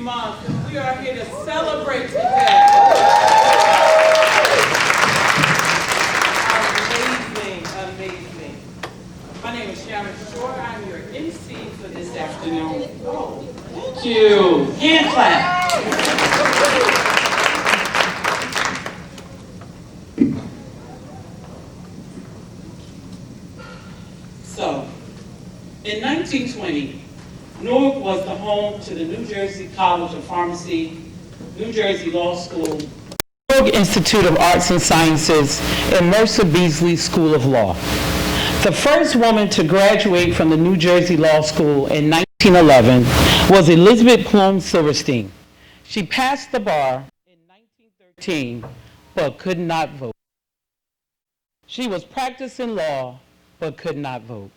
Month. We are here to celebrate today. Amazing. My name is Sharon Shore. I'm your MC for this afternoon. Thank you. Hand clap. So, in 1920, Newark was the home to the New Jersey College of Pharmacy, New Jersey Law School, Newark Institute of Arts and Sciences, and Mercer Beasley School of Law. The first woman to graduate from the New Jersey Law School in 1911 was Elizabeth Plum Silverstein. She passed the bar in 1913, but could not vote. She was practicing law, but could not vote.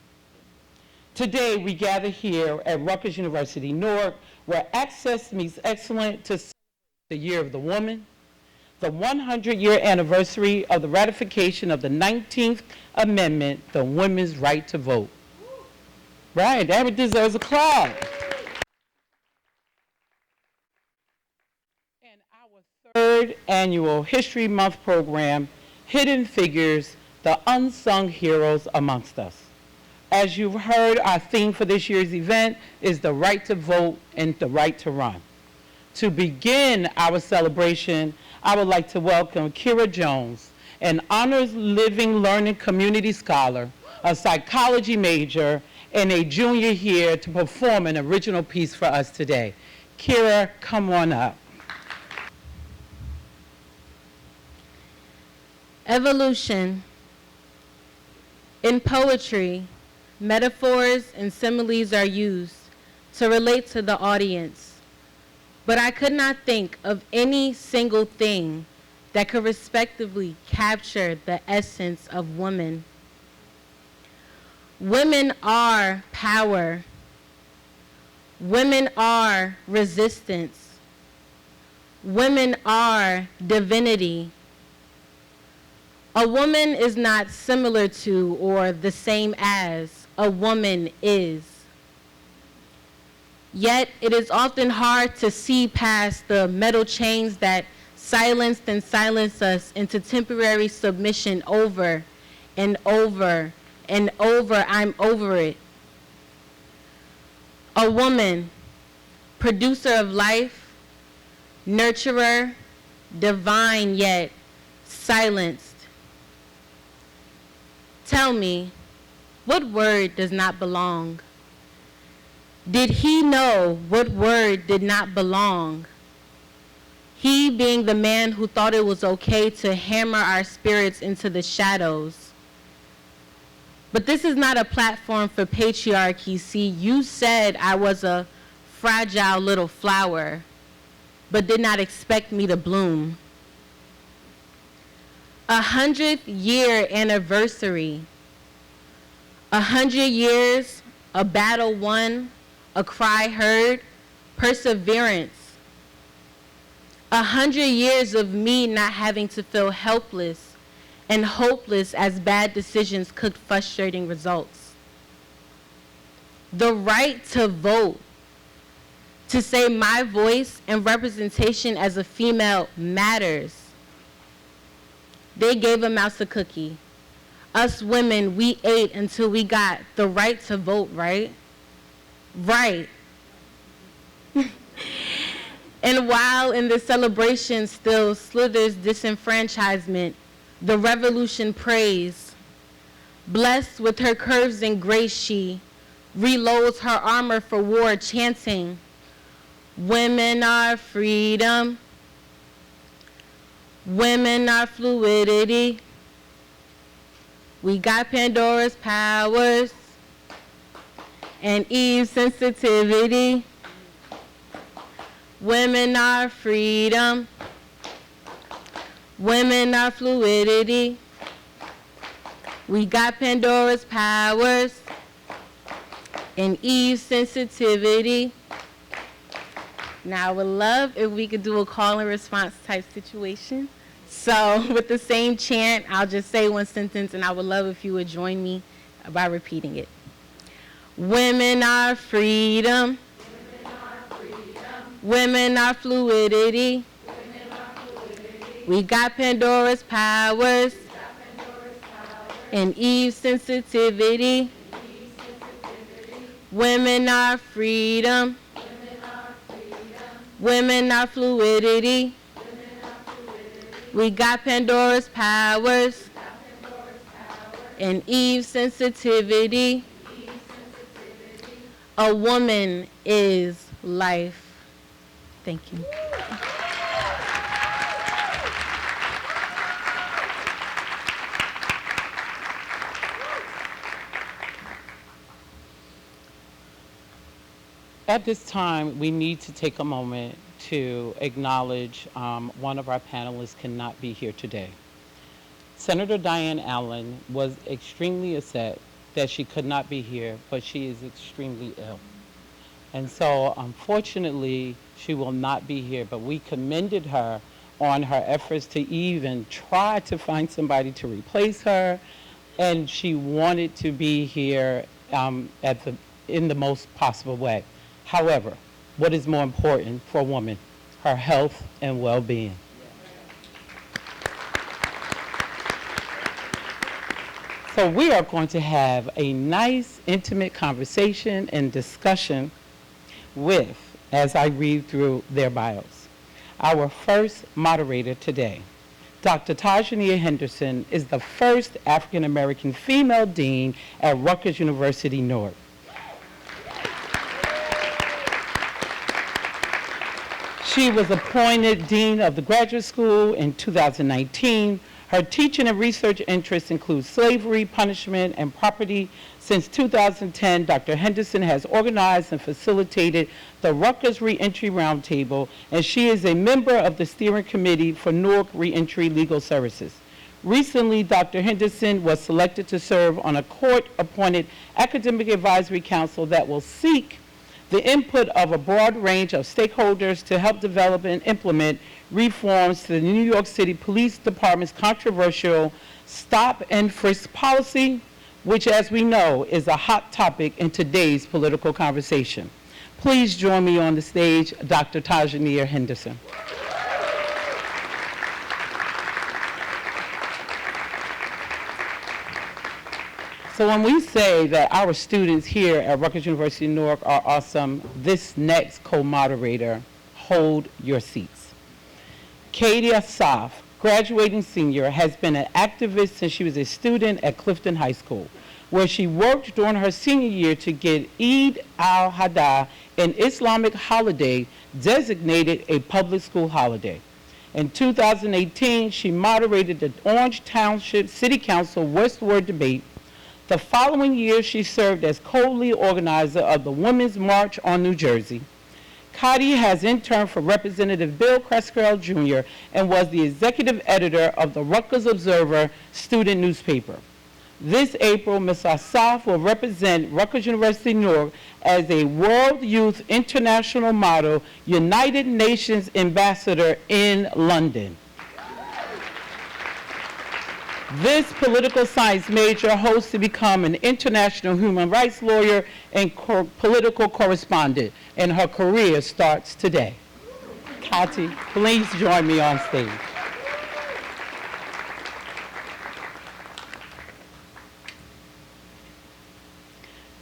Today, we gather here at Rutgers University, Newark, where access meets excellence to celebrate the Year of the Woman, the 100-year anniversary of the ratification of the 19th Amendment, the women's right to vote. Right, that deserves a clap. And our third annual History Month program, Hidden Figures, the Unsung Heroes Amongst Us. As you've heard, our theme for this year's event is the right to vote and the right to run. To begin our celebration, I would like to welcome Kira Jones, an honors living learning community scholar, a psychology major, and a junior here to perform an original piece for us today. Kira, come on up. Evolution. In poetry, metaphors and similes are used to relate to the audience, but I could not think of any single thing that could respectively capture the essence of woman. Women are power. Women are resistance. Women are divinity. A woman is not similar to or the same as a woman is. Yet it is often hard to see past the metal chains that silenced and silence us into temporary submission over and over and over. I'm over it. A woman, producer of life, nurturer, divine yet silenced. Tell me, what word does not belong? Did he know what word did not belong? He being the man who thought it was okay to hammer our spirits into the shadows. But this is not a platform for patriarchy. See, you said I was a fragile little flower, but did not expect me to bloom. 100-year anniversary. 100 years, a battle won, a cry heard, perseverance. 100 years of me not having to feel helpless and hopeless as bad decisions cooked frustrating results. The right to vote, to say my voice and representation as a female matters. They gave a mouse a cookie. Us women, we ate until we got the right to vote, right? Right. And while in the celebration still slithers disenfranchisement, the revolution prays. Blessed with her curves and grace, she reloads her armor for war, chanting, women are freedom, women are fluidity, we got Pandora's powers and Eve's sensitivity. Women are freedom. Women are fluidity. We got Pandora's powers and Eve's sensitivity. Now, I would love if we could do a call and response type situation. So with the same chant, I'll just say one sentence, and I would love if you would join me by repeating it. Women are freedom. Women are freedom. Women are fluidity. We got Pandora's powers and Eve's sensitivity. Women are freedom. Women are fluidity. We got Pandora's powers and Eve's sensitivity. A woman is life. Thank you. At this time, we need to take a moment to acknowledge one of our panelists cannot be here today. Senator Diane Allen was extremely upset that she could not be here, but she is extremely ill. And so, unfortunately, she will not be here, but we commended her on her efforts to even try to find somebody to replace her, and she wanted to be here in the most possible way. However, what is more important for a woman? Her health and well-being. So we are going to have a nice, intimate conversation and discussion with, as I read through their bios. Our first moderator today, Dr. Tajania Henderson, is the first African-American female dean at Rutgers University Newark. She was appointed Dean of the Graduate School in 2019. Her teaching and research interests include slavery, punishment, and property. Since 2010, Dr. Henderson has organized and facilitated the Rutgers Reentry Roundtable, and she is a member of the steering committee for Newark Reentry Legal Services. Recently, Dr. Henderson was selected to serve on a court-appointed academic advisory council that will seek the input of a broad range of stakeholders to help develop and implement reforms to the New York City Police Department's controversial stop and frisk policy, which, as we know, is a hot topic in today's political conversation. Please join me on the stage, Dr. Tajania Henderson. So when we say that our students here at Rutgers University Newark are awesome, this next co-moderator, hold your seats. Katie Asaf, graduating senior, has been an activist since she was a student at Clifton High School, where she worked during her senior year to get Eid al-Adha, an Islamic holiday, designated a public school holiday. In 2018, she moderated the Orange Township City Council Westward debate. The following year, she served as co-lead organizer of the Women's March on New Jersey. Kadi has interned for Representative Bill Creswell Jr. and was the executive editor of the Rutgers Observer student newspaper. This April, Ms. Asaf will represent Rutgers University Newark as a World Youth International Model United Nations Ambassador in London. This political science major hopes to become an international human rights lawyer and political correspondent, and her career starts today. Kati, please join me on stage.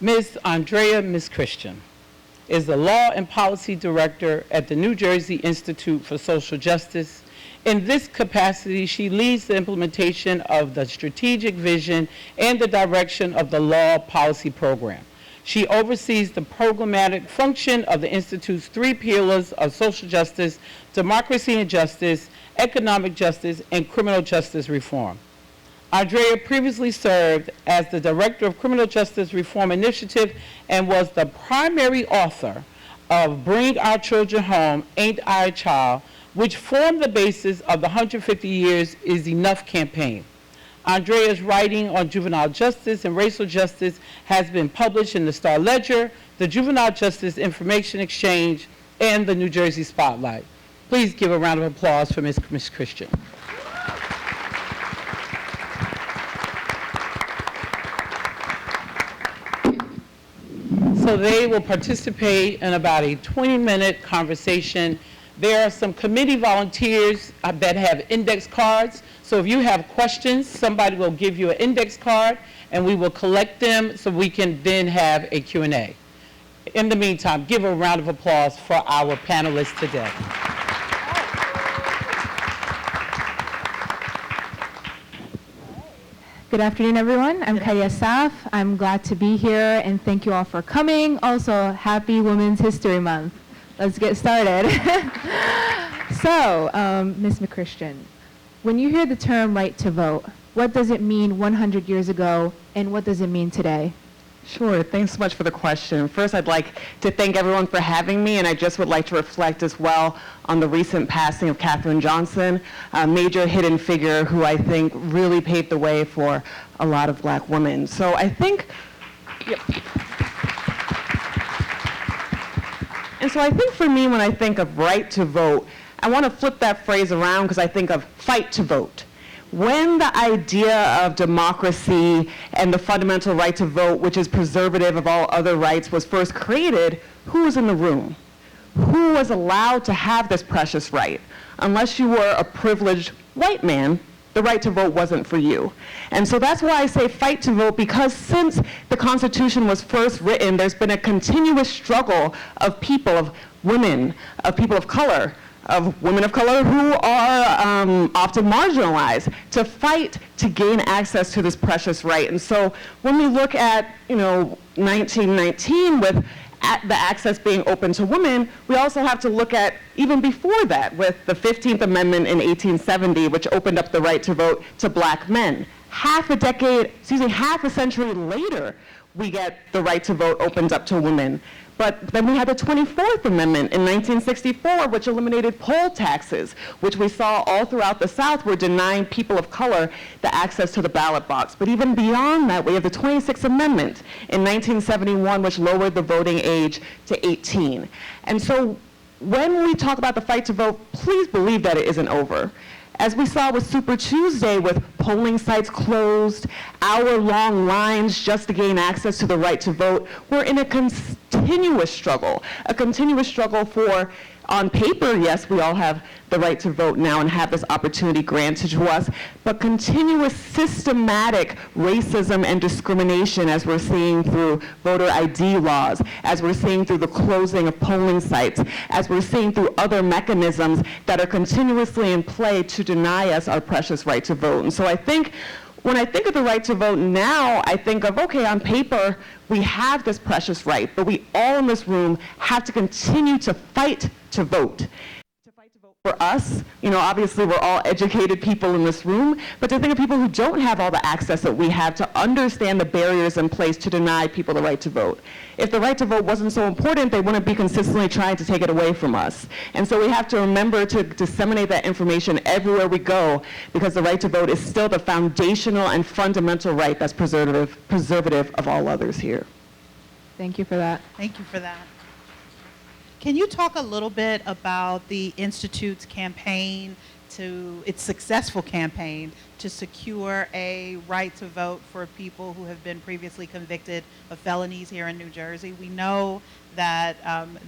Ms. Andrea Christian is the Law and Policy Director at the New Jersey Institute for Social Justice. In this capacity, she leads the implementation of the strategic vision and the direction of the law policy program. She oversees the programmatic function of the Institute's three pillars of social justice, democracy and justice, economic justice, and criminal justice reform. Andrea previously served as the Director of Criminal Justice Reform Initiative and was the primary author of Bring Our Children Home, Ain't I a Child?, which formed the basis of the 150 Years is Enough campaign. Andrea's writing on juvenile justice and racial justice has been published in the Star Ledger, the Juvenile Justice Information Exchange, and the New Jersey Spotlight. Please give a round of applause for Ms. Christian. So So they will participate in about a 20-minute conversation. There are some committee volunteers that have index cards. So if you have questions, somebody will give you an index card, and we will collect them so we can then have a Q&A. In the meantime, give a round of applause for our panelists today. Good afternoon, everyone. I'm Kaya Saf. I'm glad to be here, and thank you all for coming. Also, happy Women's History Month. Let's get started. So, Ms. McChristian, when you hear the term right to vote, what does it mean 100 years ago, and what does it mean today? Sure, thanks so much for the question. First, I'd like to thank everyone for having me, and I just would like to reflect as well on the recent passing of Katherine Johnson, a major hidden figure who I think really paved the way for a lot of Black women. So I think, and so I think for me, when I think of right to vote, I want to flip that phrase around because I think of fight to vote. When the idea of democracy and the fundamental right to vote, which is preservative of all other rights, was first created, who was in the room? Who was allowed to have this precious right? Unless you were a privileged white man, the right to vote wasn't for you. And so that's why I say fight to vote, because since the Constitution was first written, there's been a continuous struggle of people, of women, of people of color, of women of color who are often marginalized, to fight to gain access to this precious right. And so when we look at 1919 with the access being open to women, we also have to look at even before that with the 15th Amendment in 1870, which opened up the right to vote to Black men. Half a century later, we get the right to vote opened up to women. But then we had the 24th Amendment in 1964, which eliminated poll taxes, which we saw all throughout the South were denying people of color the access to the ballot box. But even beyond that, we have the 26th Amendment in 1971, which lowered the voting age to 18. And so when we talk about the fight to vote, please believe that it isn't over. As we saw with Super Tuesday, with polling sites closed, hour-long lines just to gain access to the right to vote, we're in a continuous struggle for, on paper, yes, we all have the right to vote now and have this opportunity granted to us, but continuous systematic racism and discrimination, as we're seeing through voter ID laws, as we're seeing through the closing of polling sites, as we're seeing through other mechanisms that are continuously in play to deny us our precious right to vote. And so I think when I think of the right to vote now, I think of, okay, on paper, we have this precious right, but we all in this room have to continue to fight to vote. To fight to vote for us, obviously we're all educated people in this room, but to think of people who don't have all the access that we have, to understand the barriers in place to deny people the right to vote. If the right to vote wasn't so important, they wouldn't be consistently trying to take it away from us. And so we have to remember to disseminate that information everywhere we go, because the right to vote is still the foundational and fundamental right that's preservative of all others here. Thank you for that. Thank you for that. Can you talk a little bit about the Institute's campaign, its successful campaign to secure a right to vote for people who have been previously convicted of felonies here in New Jersey? We know that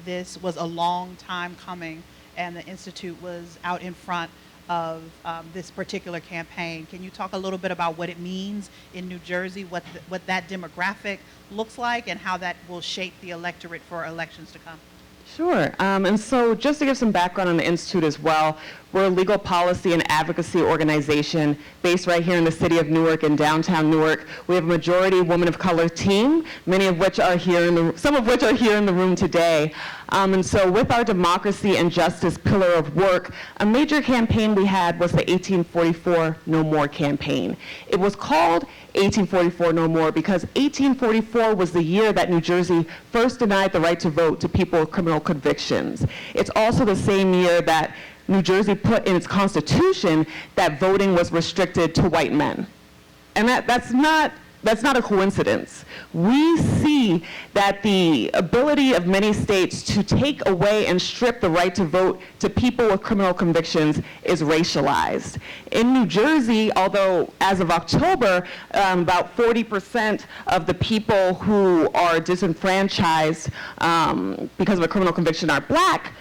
this was a long time coming, and the Institute was out in front of this particular campaign. Can you talk a little bit about what it means in New Jersey, what that demographic looks like, and how that will shape the electorate for elections to come? Sure. And so just to give some background on the Institute as well, we're a legal policy and advocacy organization based right here in the city of Newark, in downtown Newark. We have a majority women of color team, some of which are here in the room today. And so with our democracy and justice pillar of work, a major campaign we had was the 1844 No More campaign. It was called 1844 No More because 1844 was the year that New Jersey first denied the right to vote to people with criminal convictions. It's also the same year that New Jersey put in its constitution that voting was restricted to white men. And that's not that's not a coincidence. We see that the ability of many states to take away and strip the right to vote to people with criminal convictions is racialized. In New Jersey, although as of October, about 40% of the people who are disenfranchised because of a criminal conviction are black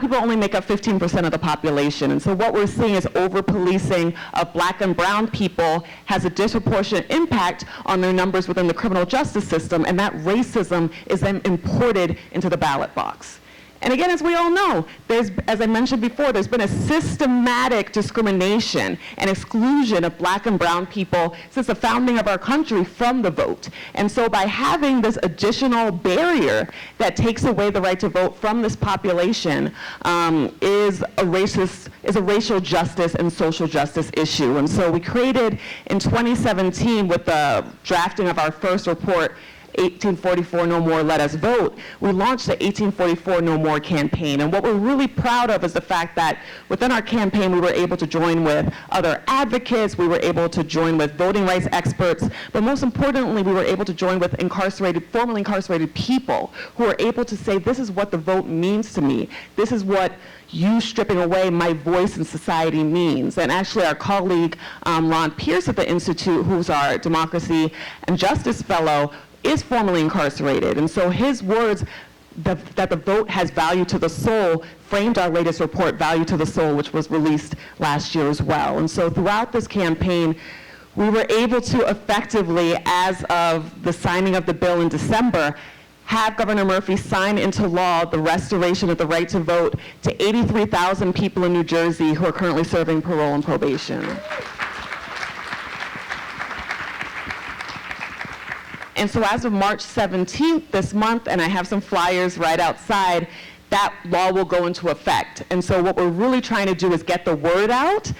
people only make up 15% of the population. And so what we're seeing is over-policing of black and brown people has a disproportionate impact on their numbers within the criminal justice system, and that racism is then imported into the ballot box. And again, as we all know, as I mentioned before, there's been a systematic discrimination and exclusion of black and brown people since the founding of our country from the vote. And so by having this additional barrier that takes away the right to vote from this population is a racial justice and social justice issue. And so we created in 2017 with the drafting of our first report, 1844 No More, Let Us Vote, we launched the 1844 No More campaign. And what we're really proud of is the fact that within our campaign, we were able to join with other advocates, we were able to join with voting rights experts, but most importantly, we were able to join with formerly incarcerated people who are able to say, this is what the vote means to me. This is what you stripping away my voice in society means. And actually our colleague, Ron Pierce at the Institute, who's our Democracy and Justice Fellow, is formerly incarcerated. And so his words that the vote has value to the soul framed our latest report, Value to the Soul, which was released last year as well. And so throughout this campaign, we were able to effectively, as of the signing of the bill in December, have Governor Murphy sign into law the restoration of the right to vote to 83,000 people in New Jersey who are currently serving parole and probation. And so as of March 17th this month, and I have some flyers right outside, that law will go into effect. And so what we're really trying to do is get the word out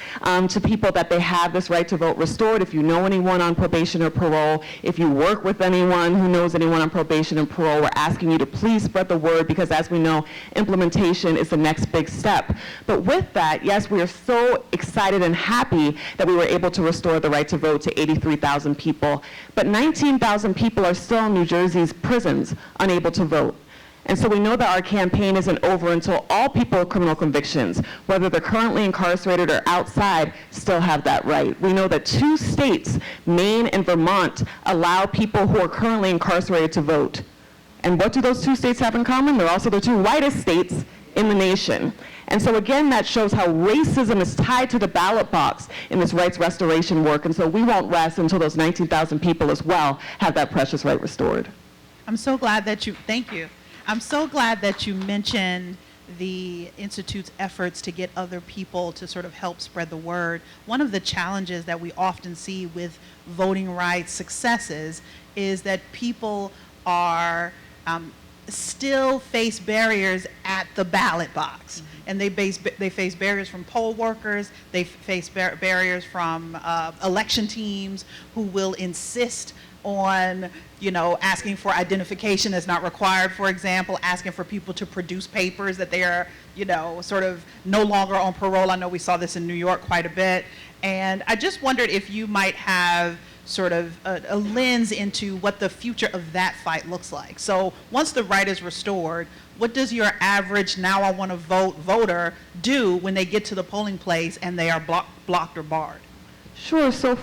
to people that they have this right to vote restored. If you know anyone on probation or parole, if you work with anyone who knows anyone on probation and parole, we're asking you to please spread the word, because as we know, implementation is the next big step. But with that, yes, we are so excited and happy that we were able to restore the right to vote to 83,000 people. But 19,000 people are still in New Jersey's prisons unable to vote. And so we know that our campaign isn't over until all people with criminal convictions, whether they're currently incarcerated or outside, still have that right. We know that 2 states, Maine and Vermont, allow people who are currently incarcerated to vote. And what do those 2 states have in common? They're also the 2 whitest states in the nation. And so again, that shows how racism is tied to the ballot box in this rights restoration work. And so we won't rest until those 19,000 people as well have that precious right restored. I'm so glad that thank you. I'm so glad that you mentioned the Institute's efforts to get other people to sort of help spread the word. One of the challenges that we often see with voting rights successes is that people are still face barriers at the ballot box. Mm-hmm. And they face barriers from poll workers, they face barriers from election teams who will insist on, asking for identification that's not required, for example, asking for people to produce papers that they are, sort of no longer on parole. I know we saw this in New York quite a bit. And I just wondered if you might have sort of a lens into what the future of that fight looks like. So once the right is restored, what does your average now I want to vote voter do when they get to the polling place and they are blocked or barred? Sure. So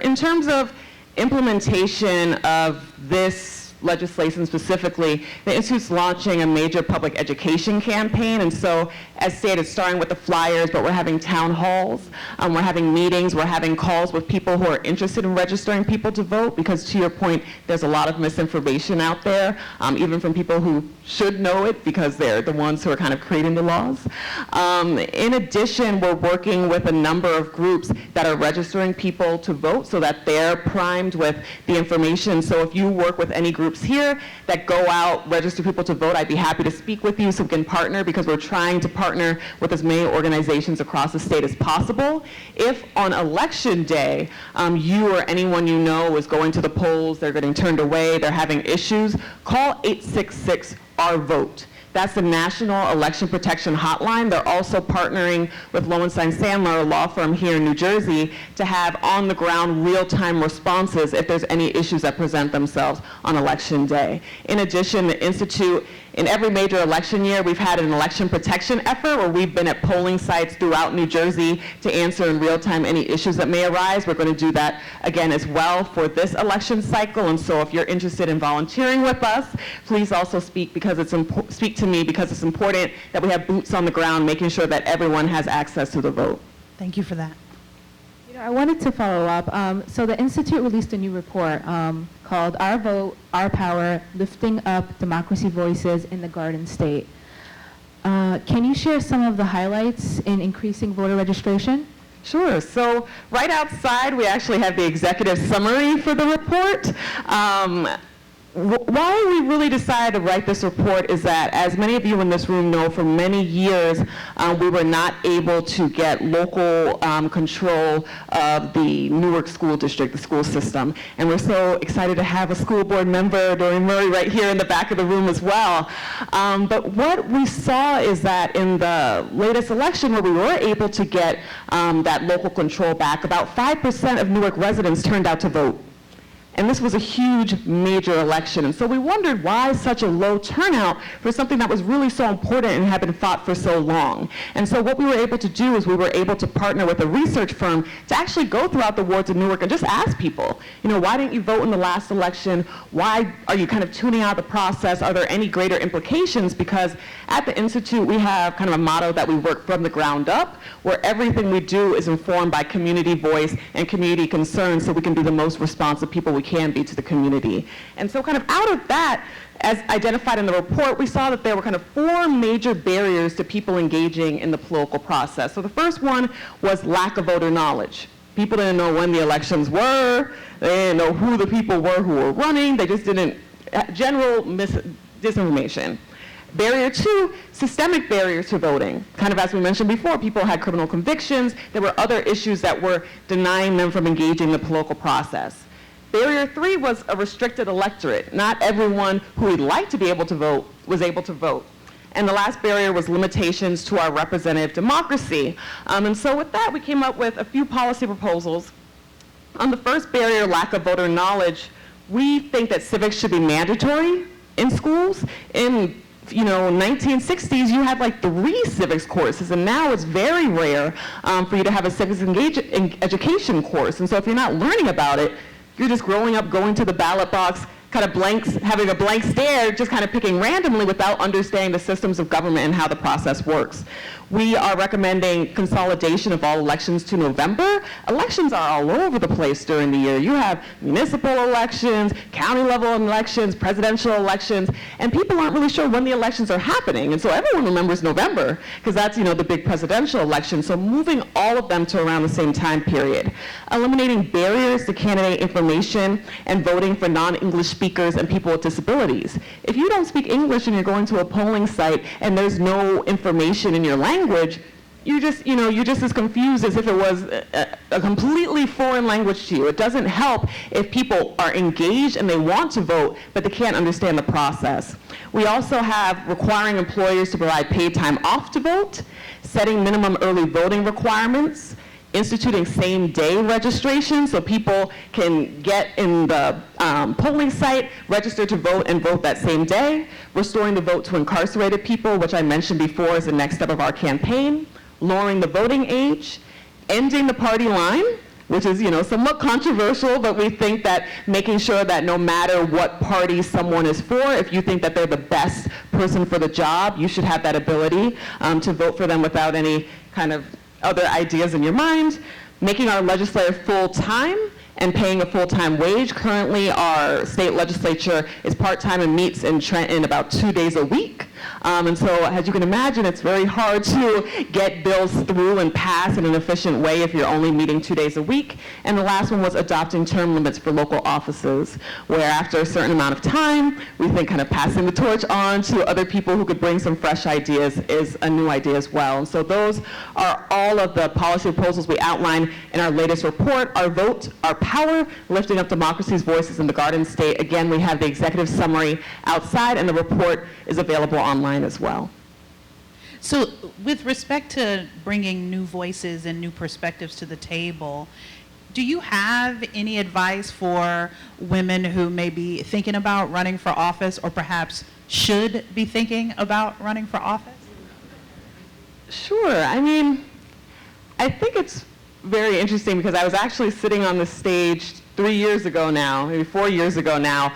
in terms of implementation of this legislation specifically, the Institute's launching a major public education campaign. And so, as stated, starting with the flyers, but we're having town halls, we're having meetings, we're having calls with people who are interested in registering people to vote, because to your point, there's a lot of misinformation out there, even from people who should know it because they're the ones who are kind of creating the laws. In addition, we're working with a number of groups that are registering people to vote so that they're primed with the information. So if you work with any groups here that go out, register people to vote, I'd be happy to speak with you so we can partner, because we're trying to partner with as many organizations across the state as possible. If on election day, you or anyone you know is going to the polls, they're getting turned away, they're having issues, call 866-OUR-VOTE. That's the National Election Protection Hotline. They're also partnering with Lowenstein Sandler, a law firm here in New Jersey, to have on-the-ground real-time responses if there's any issues that present themselves on Election Day. In addition, the Institute, in every major election year, we've had an election protection effort where we've been at polling sites throughout New Jersey to answer in real time any issues that may arise. We're going to do that again as well for this election cycle. And so if you're interested in volunteering with us, please also speak to me because it's important that we have boots on the ground, making sure that everyone has access to the vote. Thank you for that. You know, I wanted to follow up. So the Institute released a new report called Our Vote, Our Power, Lifting Up Democracy Voices in the Garden State. Can you share some of the highlights in increasing voter registration? Sure. So right outside, we actually have the executive summary for the report. Why we really decided to write this report is that, as many of you in this room know, for many years we were not able to get local control of the Newark School District, the school system. And we're so excited to have a school board member, Doreen Murray, right here in the back of the room as well. But what we saw is that in the latest election, where we were able to get that local control back, about 5% of Newark residents turned out to vote. And this was a huge, major election. And so we wondered why such a low turnout for something that was really so important and had been fought for so long. And so what we were able to do is we were able to partner with a research firm to actually go throughout the wards of Newark and just ask people, you know, why didn't you vote in the last election? Why are you kind of tuning out the process? Are there any greater implications? Because at the Institute, we have kind of a motto that we work from the ground up, where everything we do is informed by community voice and community concerns, so we can be the most responsive people we can be to the community. And so kind of out of that, as identified in the report, we saw that there were kind of 4 major barriers to people engaging in the political process. So the first one was lack of voter knowledge. People didn't know when the elections were, they didn't know who the people were who were running, they just didn't, general disinformation. Barrier 2, systemic barriers to voting. Kind of as we mentioned before, people had criminal convictions, there were other issues that were denying them from engaging in the political process. Barrier 3 was a restricted electorate. Not everyone who would like to be able to vote was able to vote. And the last barrier was limitations to our representative democracy. And so with that, we came up with a few policy proposals. On the first barrier, lack of voter knowledge, we think that civics should be mandatory in schools. In 1960s, you had like 3 civics courses, and now it's very rare for you to have a civics education course. And so if you're not learning about it, you're just growing up, going to the ballot box, kind of having a blank stare, just kind of picking randomly without understanding the systems of government and how the process works. We are recommending consolidation of all elections to November. Elections are all over the place during the year. You have municipal elections, county level elections, presidential elections, and people aren't really sure when the elections are happening. And so everyone remembers November, because that's, the big presidential election. So moving all of them to around the same time period. Eliminating barriers to candidate information and voting for non-English speakers and people with disabilities. If you don't speak English and you're going to a polling site and there's no information in your language, you're just as confused as if it was a completely foreign language to you. It doesn't help if people are engaged and they want to vote, but they can't understand the process. We also have requiring employers to provide paid time off to vote, setting minimum early voting requirements, instituting same-day registration so people can get in the polling site, register to vote, and vote that same day, restoring the vote to incarcerated people, which I mentioned before is the next step of our campaign, lowering the voting age, ending the party line, which is somewhat controversial, but we think that making sure that no matter what party someone is for, if you think that they're the best person for the job, you should have that ability to vote for them without any kind of other ideas in your mind, making our legislature full-time and paying a full-time wage. Currently, our state legislature is part-time and meets in Trenton about 2 days a week. And so, as you can imagine, it's very hard to get bills through and pass in an efficient way if you're only meeting 2 days a week. And the last one was adopting term limits for local offices, where after a certain amount of time, we think kind of passing the torch on to other people who could bring some fresh ideas is a new idea as well. And so those are all of the policy proposals we outline in our latest report. Our Vote, Our Power, Lifting Up Democracy's Voices in the Garden State. Again, we have the executive summary outside, and the report is available online as well. So with respect to bringing new voices and new perspectives to the table, do you have any advice for women who may be thinking about running for office or perhaps should be thinking about running for office? Sure. I mean, I think it's very interesting because I was actually sitting on the stage 3 years ago now, maybe 4 years ago now,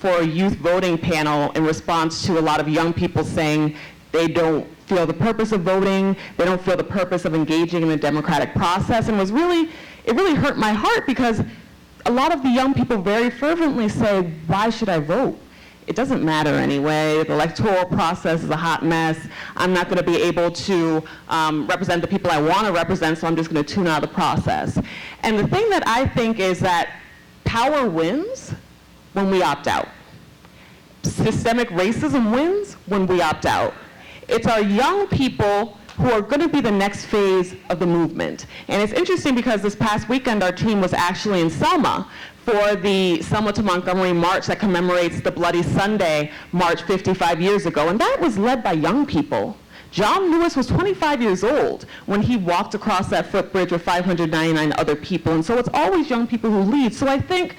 for a youth voting panel in response to a lot of young people saying they don't feel the purpose of voting, they don't feel the purpose of engaging in the democratic process, and it really hurt my heart because a lot of the young people very fervently say, why should I vote? It doesn't matter anyway. The electoral process is a hot mess. I'm not going to be able to represent the people I want to represent, so I'm just going to tune out of the process. And the thing that I think is that power wins when we opt out. Systemic racism wins when we opt out. It's our young people who are going to be the next phase of the movement. And it's interesting because this past weekend our team was actually in Selma for the Selma to Montgomery March that commemorates the Bloody Sunday March 55 years ago. And that was led by young people. John Lewis was 25 years old when he walked across that footbridge with 599 other people. And so it's always young people who lead. So I think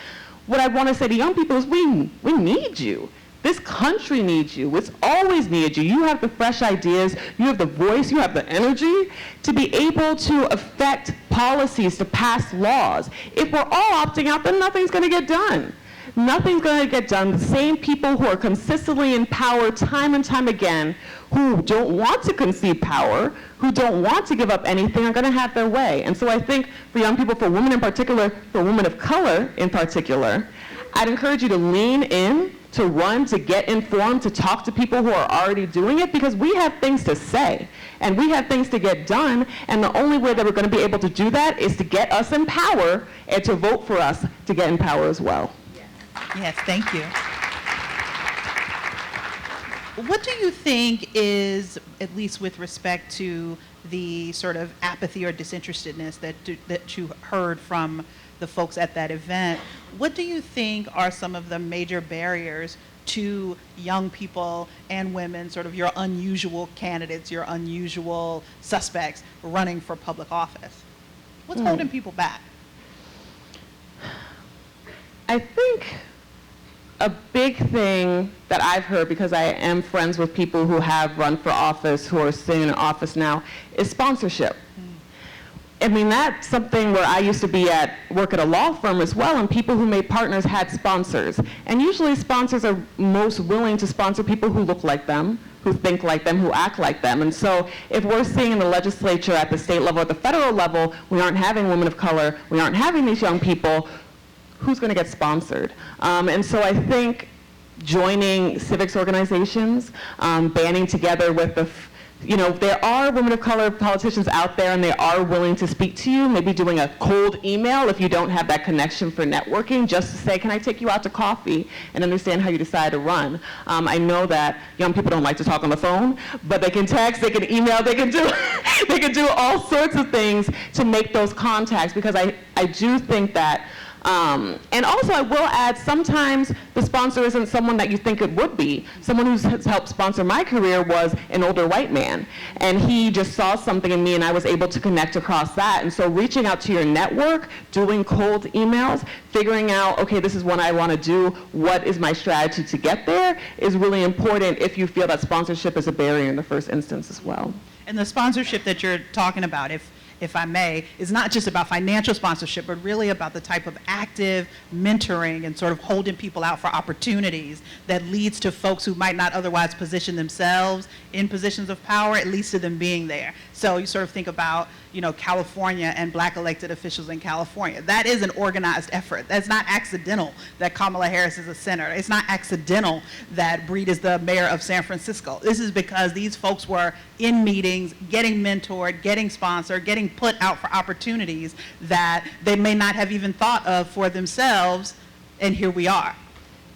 what I want to say to young people is we need you. This country needs you. It's always needed you. You have the fresh ideas, you have the voice, you have the energy to be able to affect policies, to pass laws. If we're all opting out, then nothing's going to get done. Nothing's going to get done. The same people who are consistently in power time and time again, who don't want to concede power, who don't want to give up anything, are going to have their way. And so I think for young people, for women in particular, for women of color in particular, I'd encourage you to lean in, to run, to get informed, to talk to people who are already doing it, because we have things to say and we have things to get done, and the only way that we're going to be able to do that is to get us in power and to vote for us to get in power as well. Yes, thank you. What do you think is, at least with respect to the sort of apathy or disinterestedness that you heard from the folks at that event, what do you think are some of the major barriers to young people and women, sort of your unusual candidates, your unusual suspects running for public office? What's holding people back? I think a big thing that I've heard, because I am friends with people who have run for office, who are sitting in office now, is sponsorship. I mean, that's something where I used to work at a law firm as well, and people who made partners had sponsors. And usually sponsors are most willing to sponsor people who look like them, who think like them, who act like them. And so if we're seeing in the legislature at the state level, at the federal level, we aren't having women of color, we aren't having these young people, who's going to get sponsored? And so I think joining civics organizations, banding together with there are women of color politicians out there and they are willing to speak to you, maybe doing a cold email if you don't have that connection for networking, just to say, can I take you out to coffee and understand how you decide to run? I know that young people don't like to talk on the phone, but they can text, they can email, they can do all sorts of things to make those contacts, because I do think that and also I will add, sometimes the sponsor isn't someone that you think it would be. Someone who's helped sponsor my career was an older white man, and he just saw something in me and I was able to connect across that. And so reaching out to your network, doing cold emails, figuring out, okay, this is what I want to do, what is my strategy to get there, is really important if you feel that sponsorship is a barrier in the first instance as well. And the sponsorship that you're talking about, if I may, is not just about financial sponsorship, but really about the type of active mentoring and sort of holding people out for opportunities that leads to folks who might not otherwise position themselves in positions of power, at least to them being there. So you sort of think about, California and black elected officials in California. That is an organized effort. That's not accidental that Kamala Harris is a senator. It's not accidental that Breed is the mayor of San Francisco. This is because these folks were in meetings, getting mentored, getting sponsored, getting put out for opportunities that they may not have even thought of for themselves, and here we are.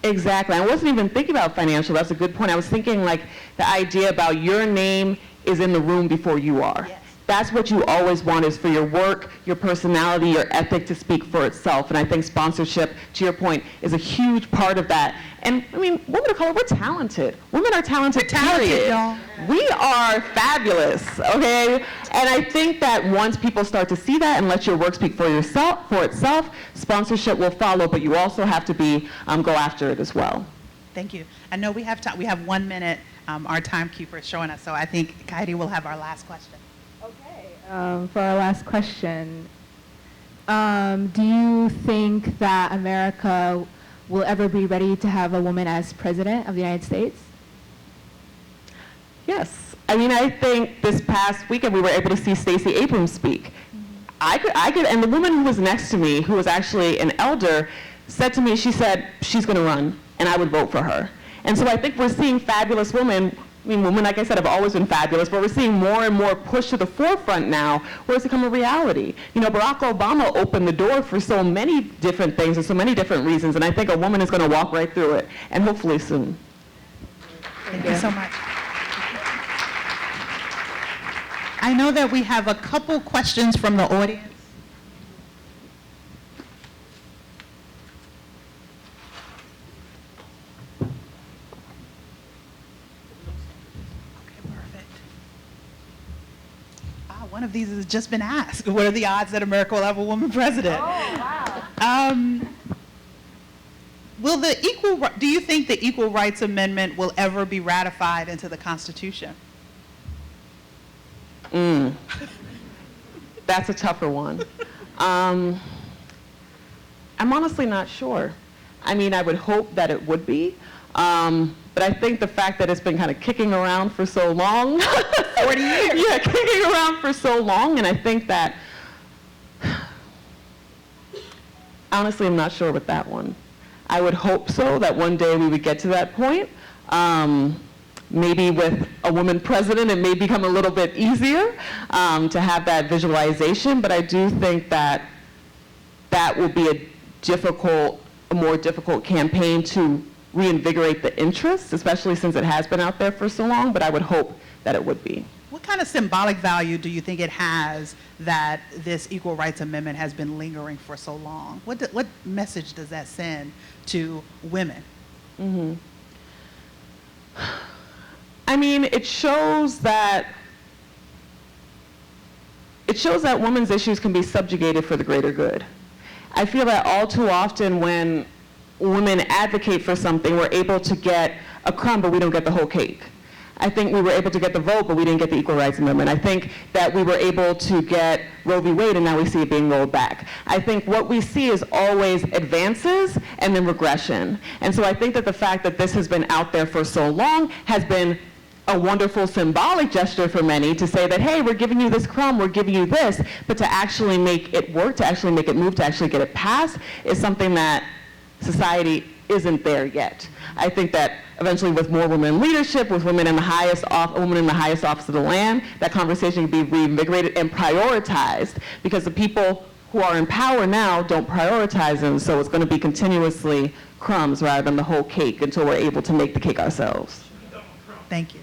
Exactly. I wasn't even thinking about financial. That's a good point. I was thinking like the idea about your name is in the room before you are. Yes. that's what you always want, is for your work, your personality, your ethic to speak for itself. And I think sponsorship, to your point, is a huge part of that. And I mean, women of color, we're talented. Women are talented, period. y'all. We are fabulous, okay? And I think that once people start to see that and let your work speak for itself, sponsorship will follow, but you also have to go after it as well. Thank you. I know we have time. We have 1 minute. Our timekeeper is showing us, so I think Kaidi will have our last question. For our last question, do you think that America will ever be ready to have a woman as president of the United States? Yes. I mean, I think this past weekend we were able to see Stacey Abrams speak. I could, and the woman who was next to me, who was actually an elder, said to me, she said, she's going to run, and I would vote for her. And so I think we're seeing fabulous women. I mean, women, like I said, have always been fabulous, but we're seeing more and more push to the forefront now where it's become a reality. You know, Barack Obama opened the door for so many different things and so many different reasons, and I think a woman is going to walk right through it, and hopefully soon. Thank you so much. I know that we have a couple questions from the audience. One of these has just been asked. What are the odds that America will have a woman president? Oh, wow. Do you think the Equal Rights Amendment will ever be ratified into the Constitution? That's a tougher one. I'm honestly not sure. I mean, I would hope that it would be. But I think the fact that it's been kind of kicking around for so long. 40 years. Yeah, kicking around for so long. And I think that, honestly, I'm not sure with that one. I would hope so, that one day we would get to that point. Maybe with a woman president, it may become a little bit easier to have that visualization. But I do think that that will be a more difficult campaign to reinvigorate the interest, especially since it has been out there for so long, but I would hope that it would be. What kind of symbolic value do you think it has that this Equal Rights Amendment has been lingering for so long? What message does that send to women? I mean, it shows that women's issues can be subjugated for the greater good. I feel that all too often when women advocate for something, we're able to get a crumb, but we don't get the whole cake. I think we were able to get the vote, but we didn't get the Equal Rights Amendment. I think that we were able to get Roe v. Wade, and now we see it being rolled back. I think what we see is always advances and then regression. And so I think that the fact that this has been out there for so long has been a wonderful symbolic gesture for many to say that, hey, we're giving you this crumb, we're giving you this, but to actually make it work, to actually make it move, to actually get it passed is something that society isn't there yet. I think that eventually with more women in leadership, with women in the highest office of the land, that conversation can be reinvigorated and prioritized, because the people who are in power now don't prioritize them, so it's going to be continuously crumbs rather than the whole cake until we're able to make the cake ourselves. Thank you.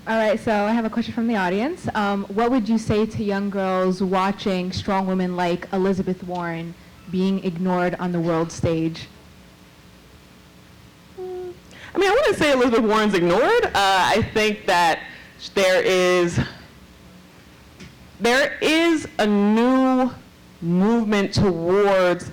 All right, so I have a question from the audience. What would you say to young girls watching strong women like Elizabeth Warren being ignored on the world stage? I mean, I wouldn't say Elizabeth Warren's ignored. I think that there is a new movement towards,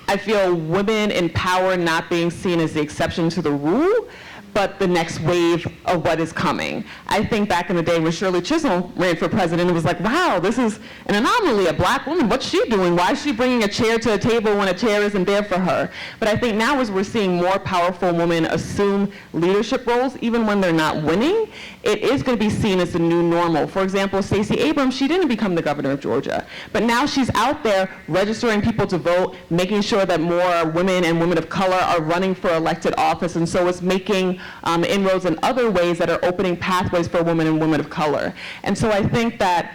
I feel, women in power not being seen as the exception to the rule, but the next wave of what is coming. I think back in the day when Shirley Chisholm ran for president, it was like, wow, this is an anomaly, a black woman. What's she doing? Why is she bringing a chair to a table when a chair isn't there for her? But I think now as we're seeing more powerful women assume leadership roles, even when they're not winning, it is going to be seen as the new normal. For example, Stacey Abrams, she didn't become the governor of Georgia, but now she's out there registering people to vote, making sure that more women and women of color are running for elected office, and so it's making inroads in other ways that are opening pathways for women and women of color. And so I think that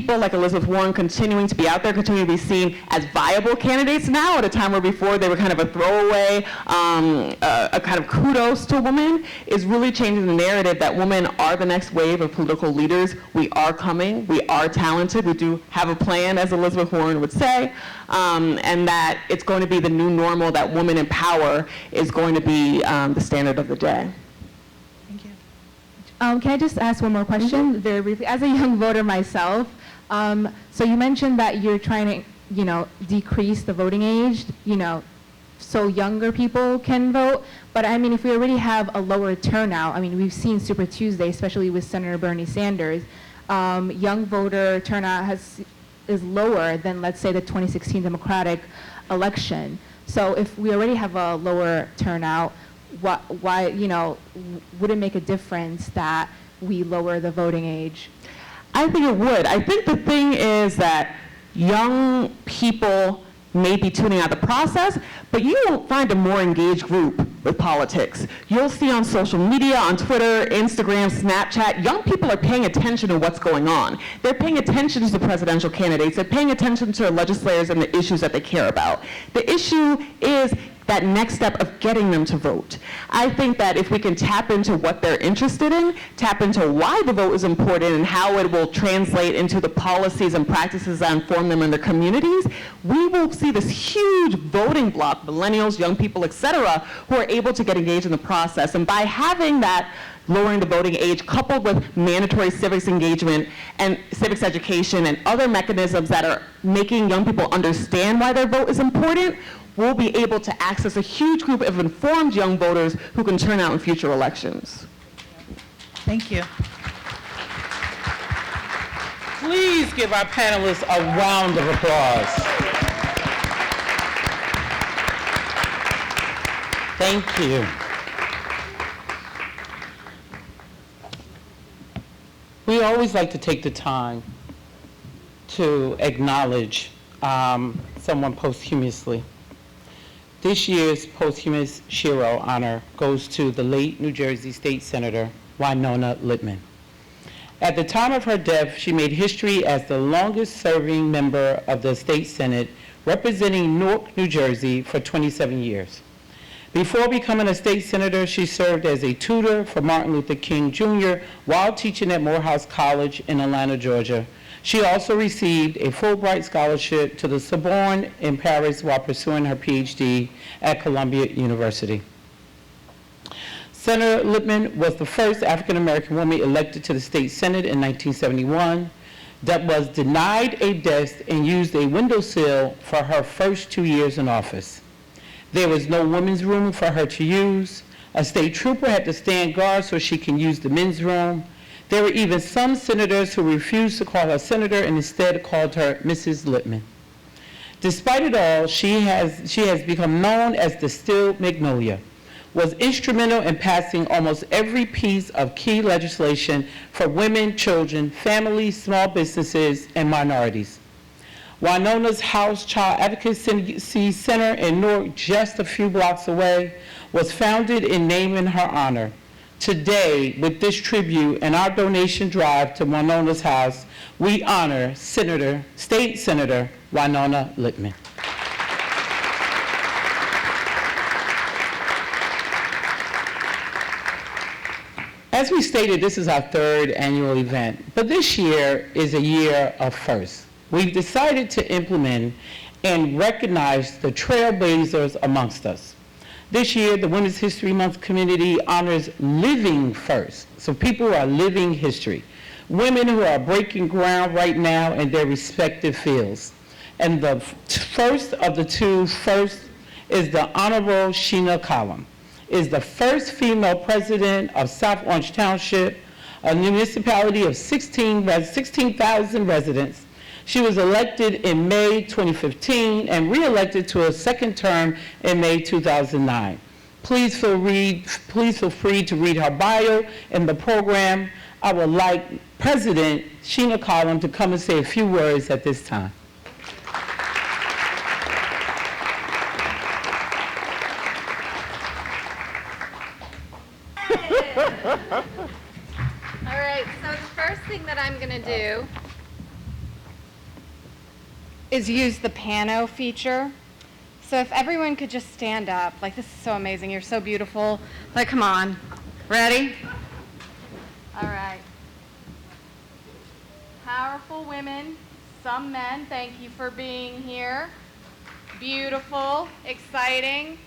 people like Elizabeth Warren continuing to be out there, continuing to be seen as viable candidates now at a time where before they were kind of a throwaway, a kind of kudos to women, is really changing the narrative that women are the next wave of political leaders. We are coming. We are talented. We do have a plan, as Elizabeth Warren would say, and that it's going to be the new normal, that women in power is going to be the standard of the day. Thank you. Can I just ask one more question very briefly? As a young voter myself, so you mentioned that you're trying to, decrease the voting age, so younger people can vote. But I mean, if we already have a lower turnout, I mean, we've seen Super Tuesday, especially with Senator Bernie Sanders, young voter turnout is lower than, let's say, the 2016 Democratic election. So if we already have a lower turnout, why, would it make a difference that we lower the voting age? I think it would. I think the thing is that young people may be tuning out the process, but you won't find a more engaged group with politics. You'll see on social media, on Twitter, Instagram, Snapchat, young people are paying attention to what's going on. They're paying attention to the presidential candidates. They're paying attention to legislators and the issues that they care about. The issue is that next step of getting them to vote. I think that if we can tap into what they're interested in, tap into why the vote is important and how it will translate into the policies and practices that inform them in their communities, we will see this huge voting bloc, millennials, young people, et cetera, who are able to get engaged in the process. And by having that lowering the voting age coupled with mandatory civics engagement and civics education and other mechanisms that are making young people understand why their vote is important, we'll be able to access a huge group of informed young voters who can turn out in future elections. Thank you. Please give our panelists a round of applause. Thank you. We always like to take the time to acknowledge someone posthumously. This year's posthumous Shiro honor goes to the late New Jersey State Senator Winona Littman. At the time of her death, she made history as the longest-serving member of the State Senate, representing Newark, New Jersey, for 27 years. Before becoming a state senator, she served as a tutor for Martin Luther King Jr. while teaching at Morehouse College in Atlanta, Georgia. She also received a Fulbright scholarship to the Sorbonne in Paris while pursuing her PhD at Columbia University. Senator Littman was the first African-American woman elected to the state Senate in 1971 that was denied a desk and used a windowsill for her first 2 years in office. There was no women's room for her to use. A state trooper had to stand guard so she can use the men's room. There were even some senators who refused to call her senator and instead called her Mrs. Littman. Despite it all, she has become known as the Steel Magnolia, was instrumental in passing almost every piece of key legislation for women, children, families, small businesses, and minorities. Winona's House Child Advocacy Center in Newark, just a few blocks away, was founded in name in her honor. Today, with this tribute and our donation drive to Winona's House, we honor State Senator Winona Littman. As we stated, this is our third annual event, but this year is a year of firsts. We've decided to implement and recognize the trailblazers amongst us. This year, the Women's History Month community honors living first, so people who are living history, women who are breaking ground right now in their respective fields. And the first of the two first is the Honorable Sheena Collum, is the first female president of South Orange Township, a municipality of 16,000 residents. She was elected in May 2015 and re-elected to a second term in May 2009. Please feel free to read her bio in the program. I would like President Sheena Collum to come and say a few words at this time. All right, so the first thing that I'm going to do is use the pano feature. So if everyone could just stand up, like this is so amazing, you're so beautiful. Like, come on, ready? All right. Powerful women, some men, thank you for being here. Beautiful, exciting.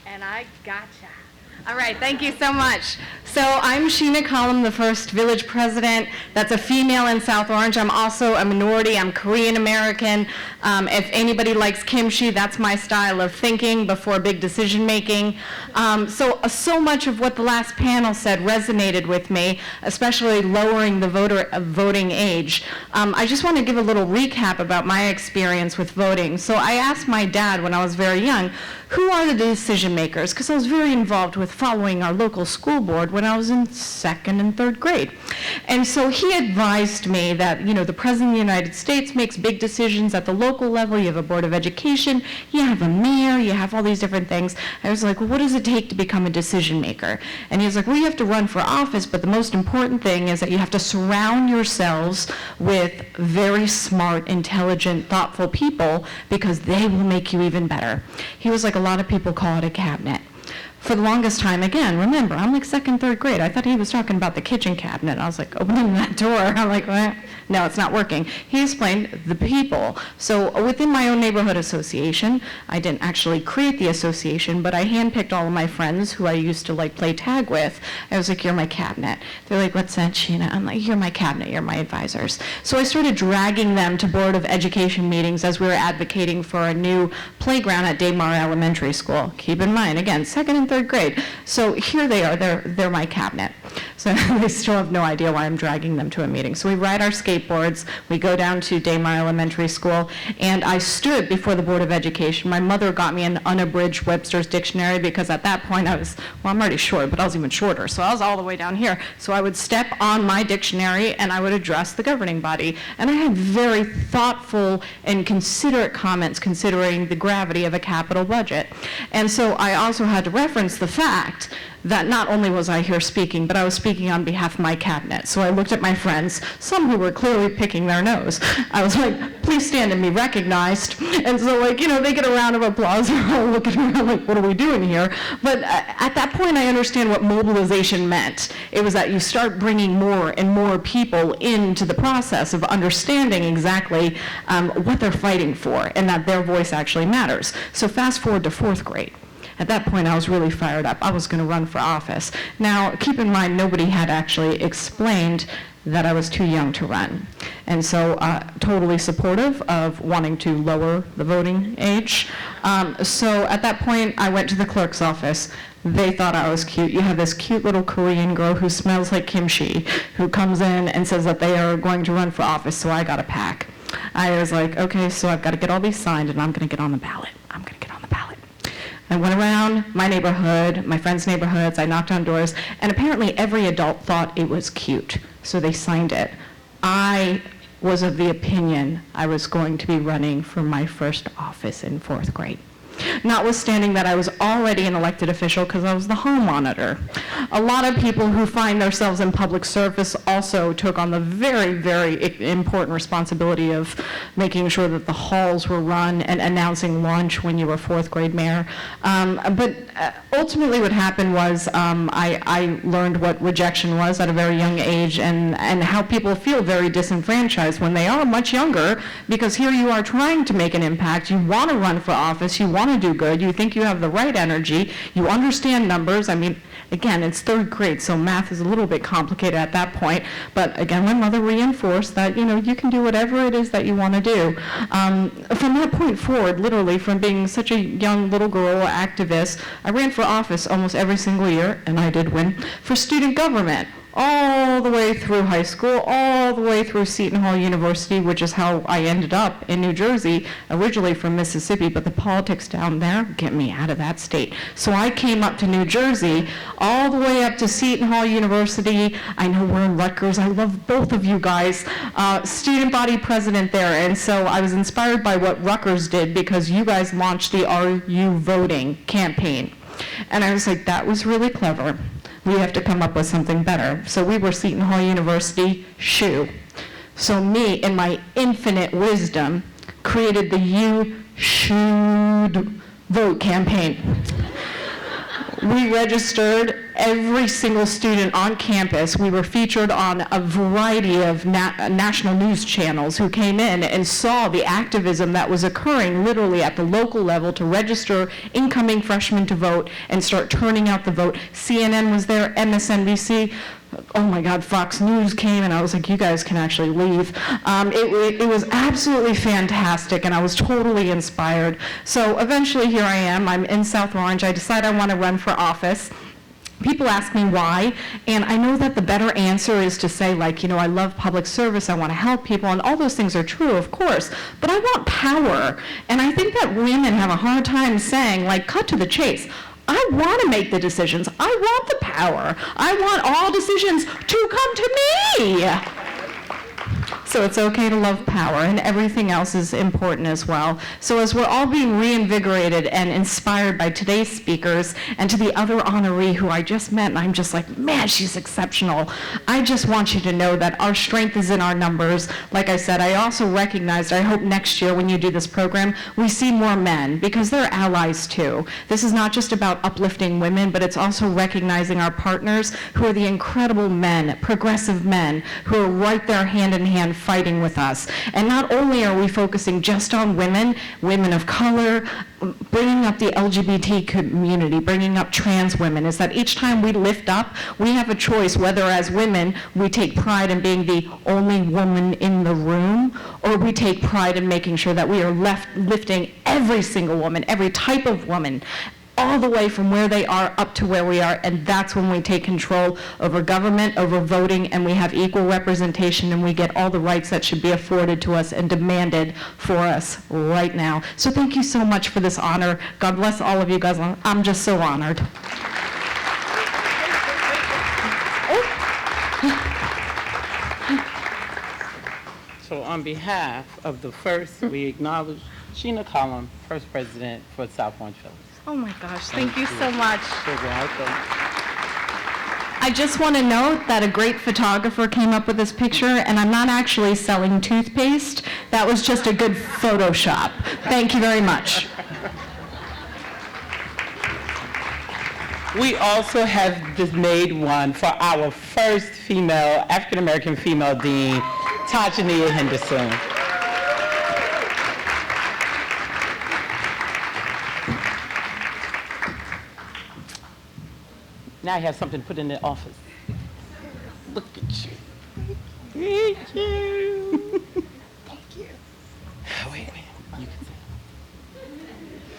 And I gotcha. All right, thank you so much. So I'm Sheena Collum, the first village president. That's a female in South Orange. I'm also a minority. I'm Korean American. If anybody likes kimchi, that's my style of thinking before big decision making. So much of what the last panel said resonated with me, especially lowering the voting age. I just want to give a little recap about my experience with voting. So I asked my dad when I was very young, who are the decision makers? Because I was very involved with following our local school board when I was in 2nd and 3rd grade. And so he advised me that, you know, the President of the United States makes big decisions at the local level. You have a Board of Education, you have a mayor, you have all these different things. I was like, well, what does it take to become a decision maker? And he was like, well, you have to run for office, but the most important thing is that you have to surround yourselves with very smart, intelligent, thoughtful people because they will make you even better. He was like, a lot of people call it a cabinet. For the longest time, again, remember, I'm like 2nd, 3rd grade. I thought he was talking about the kitchen cabinet. I was like, opening that door. I'm like, what? No, it's not working. He explained the people. So within my own neighborhood association, I didn't actually create the association, but I handpicked all of my friends who I used to like play tag with. I was like, you're my cabinet. They're like, what's that, Sheena? I'm like, you're my cabinet, you're my advisors. So I started dragging them to Board of Education meetings as we were advocating for a new playground at Daymar Elementary School. Keep in mind, again, 2nd and 3rd grade. So here they are, they're my cabinet. So they still have no idea why I'm dragging them to a meeting. So we ride our skateboards, we go down to Daymar Elementary School, and I stood before the Board of Education. My mother got me an unabridged Webster's dictionary because at that point I was, well, I'm already short, but I was even shorter. So I was all the way down here. So I would step on my dictionary and I would address the governing body. And I had very thoughtful and considerate comments considering the gravity of a capital budget. And so I also had to reference the fact that not only was I here speaking, but I was speaking on behalf of my cabinet. So I looked at my friends, some who were clearly picking their nose. I was like, please stand and be recognized. And so, like, you know, they get a round of applause. They're all looking around like, what are we doing here? But at that point, I understand what mobilization meant. It was that you start bringing more and more people into the process of understanding exactly what they're fighting for and that their voice actually matters. So fast forward to 4th grade. At that point, I was really fired up. I was going to run for office. Now, keep in mind, nobody had actually explained that I was too young to run. And so totally supportive of wanting to lower the voting age. So at that point, I went to the clerk's office. They thought I was cute. You have this cute little Korean girl who smells like kimchi, who comes in and says that they are going to run for office, so I got a pack. I was like, okay, so I've got to get all these signed, and I'm going to get on the ballot. I'm going to get on the ballot. I went around my neighborhood, my friends' neighborhoods, I knocked on doors, and apparently every adult thought it was cute, so they signed it. I was of the opinion I was going to be running for my first office in 4th grade. Notwithstanding that I was already an elected official because I was the hall monitor. A lot of people who find themselves in public service also took on the very, very important responsibility of making sure that the halls were run and announcing lunch when you were 4th grade mayor. But ultimately what happened was I learned what rejection was at a very young age and how people feel very disenfranchised when they are much younger, because here you are trying to make an impact, you want to run for office, you want to do good, you think you have the right energy, you understand numbers. I mean, again, it's 3rd grade, so math is a little bit complicated at that point, but again, my mother reinforced that, you know, you can do whatever it is that you want to do. From that point forward, literally from being such a young little girl activist, I ran for office almost every single year, and I did win, for student government. All the way through high school, all the way through Seton Hall University, which is how I ended up in New Jersey, originally from Mississippi, but the politics down there get me out of that state. So I came up to New Jersey, all the way up to Seton Hall University. I know we're in Rutgers. I love both of you guys. Student body president there, and so I was inspired by what Rutgers did because you guys launched the Are You Voting campaign. And I was like, that was really clever. We have to come up with something better. So we were Seton Hall University, shoo. So me, in my infinite wisdom, created the You Should Vote campaign. We registered every single student on campus. We were featured on a variety of national news channels who came in and saw the activism that was occurring literally at the local level to register incoming freshmen to vote and start turning out the vote. CNN was there, MSNBC. Oh my God, Fox News came, and I was like, you guys can actually leave. It was absolutely fantastic, and I was totally inspired. So eventually here I am. I'm in South Orange. I decide I want to run for office. People ask me why, and I know that the better answer is to say, like, I love public service, I want to help people, and all those things are true, of course, but I want power. And I think that women have a hard time saying, like, cut to the chase. I want to make the decisions. I want the power. I want all decisions to come to me. So it's okay to love power, and everything else is important as well. So as we're all being reinvigorated and inspired by today's speakers and to the other honoree who I just met, and I'm just like, man, she's exceptional. I just want you to know that our strength is in our numbers. Like I said, I also recognized, I hope next year when you do this program, we see more men, because they're allies too. This is not just about uplifting women, but it's also recognizing our partners who are the incredible men, progressive men, who are right there hand in hand fighting with us. And not only are we focusing just on women, women of color, bringing up the LGBT community, bringing up trans women, is that each time we lift up, we have a choice whether as women we take pride in being the only woman in the room, or we take pride in making sure that we are lifting every single woman, every type of woman, all the way from where they are up to where we are, and that's when we take control over government, over voting, and we have equal representation, and we get all the rights that should be afforded to us and demanded for us right now. So thank you so much for this honor. God bless all of you guys. I'm just so honored. So on behalf of the first, we acknowledge Sheena Collum, first president for South Orange Fellows. Oh my gosh, thank you so much. You're welcome. I just want to note that a great photographer came up with this picture, and I'm not actually selling toothpaste. That was just a good Photoshop. Thank you very much. We also have just made one for our first female, African-American female dean, Tajania Henderson. Now I have something to put in the office. Look at you. Thank you. Thank you. Wait. You can sit.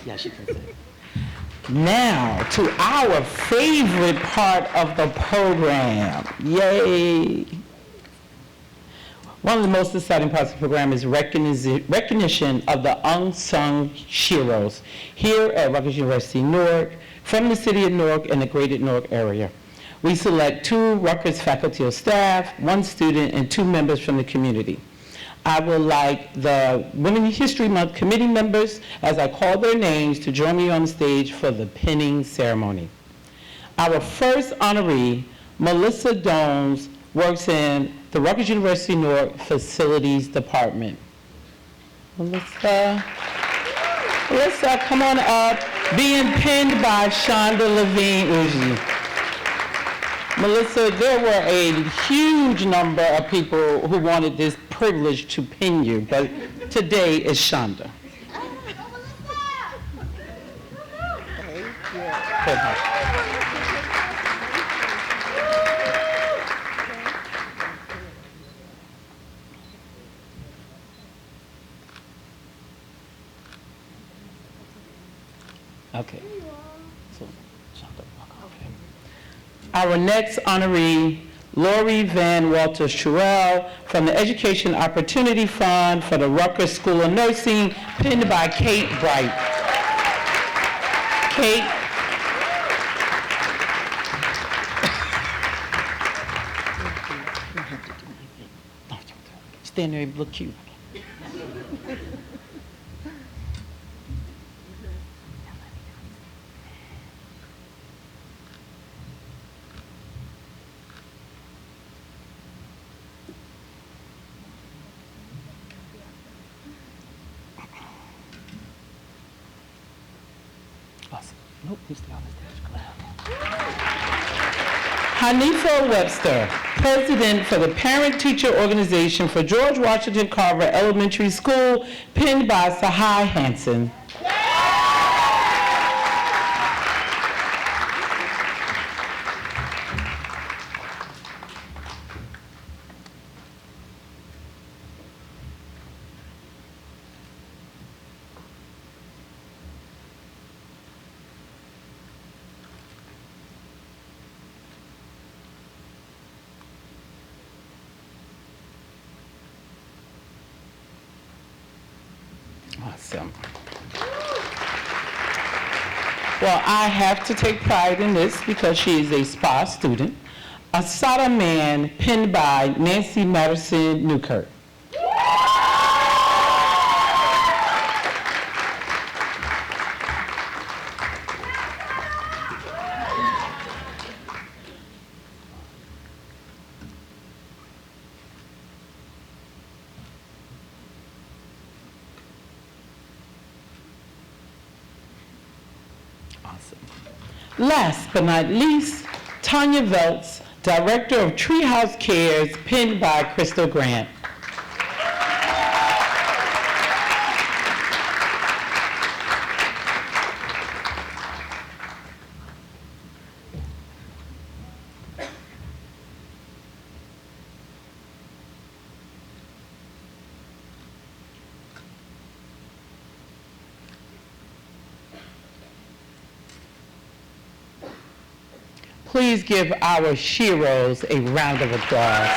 Yes, you can sit. Now to our favorite part of the program. Yay. One of the most exciting parts of the program is recognition of the unsung heroes here at Rutgers University Newark, from the city of Newark and the greater Newark area. We select 2 Rutgers faculty or staff, 1 student, and 2 members from the community. I would like the Women's History Month committee members, as I call their names, to join me on stage for the pinning ceremony. Our first honoree, Melissa Dones, works in the Rutgers University Newark Facilities Department. Melissa, come on up. Being pinned by Shonda Levine Uji. Melissa, there were a huge number of people who wanted this privilege to pin you, but today is Shonda. Okay. So, our next honoree, Lori Van Walters Sherrill, from the Education Opportunity Fund for the Rutgers School of Nursing, pinned by Kate Bright. Kate. Stand there and look cute. Hanifa Webster, President for the Parent-Teacher Organization for George Washington Carver Elementary School, pinned by Sahai Hansen. Awesome. Well, I have to take pride in this because she is a SPA student. Asada Man, pinned by Nancy Madison Newkirk. Last but not least, Tanya Veltz, Director of Treehouse Cares, pinned by Crystal Grant. Please give our sheroes a round of applause.